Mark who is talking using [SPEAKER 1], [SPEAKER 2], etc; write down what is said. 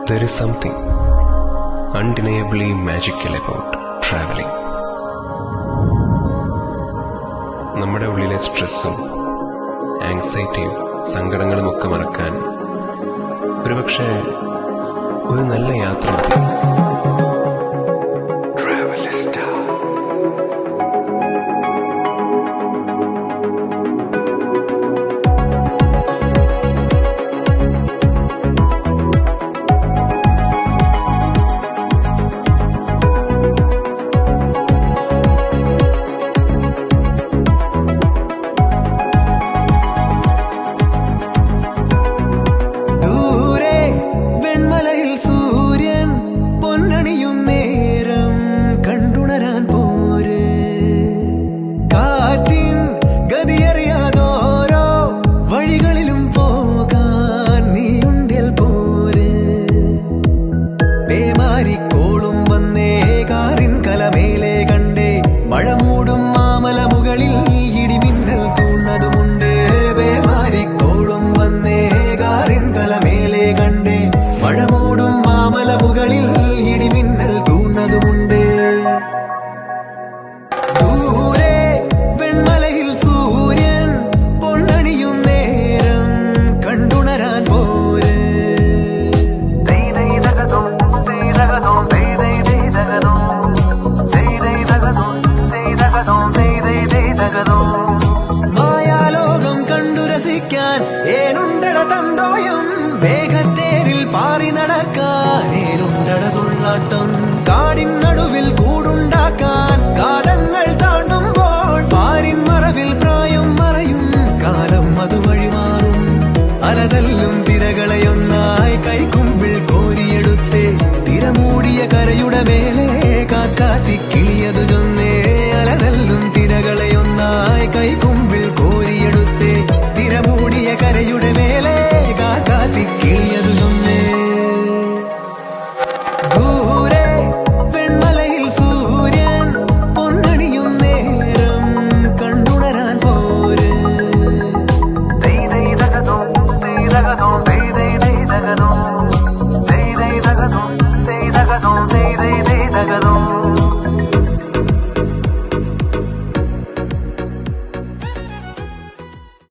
[SPEAKER 1] There is something undeniably magical about traveling. നമ്മുടെ ഉള്ളിലെ സ്ട്രെസ്സും ആങ്സൈറ്റിയും സങ്കടങ്ങളും ഒക്കെ മറക്കാൻ ഒരുപക്ഷെ ഒരു നല്ല യാത്ര മതി.
[SPEAKER 2] മായാലോകം കണ്ടു രസിക്കാൻ ഏനുണ്ടട തന്തോയം, മേഘത്തേരിൽ പാറി നടക്കാൻ ഏനുണ്ടട തുള്ളാട്ടം, കാടിൻ നടുവിൽ കൂടുണ്ടാക്കാൻ കാലങ്ങൾ താണ്ടുമ്പോൾ പാരിൻ മറവിൽ പ്രായം മറയും കാലം അത് വഴിമാറും. അലതല്ലും തിരകളെയൊന്നായി കൈക്കുമ്പിൾ കോരിയെടുത്തേ തിരമൂടിയ കരയുടെ മേലെ കാക്കാത്തി കിളിയതു ചൊന്നേ. അലതല്ലും തിരകളെയൊന്നായി കൈക്കുമ്പിൾ കോരിയെടുത്തേ തിരമൂടിയ കരയുടെ മേലെ കാക്കാത്തി കിളിയ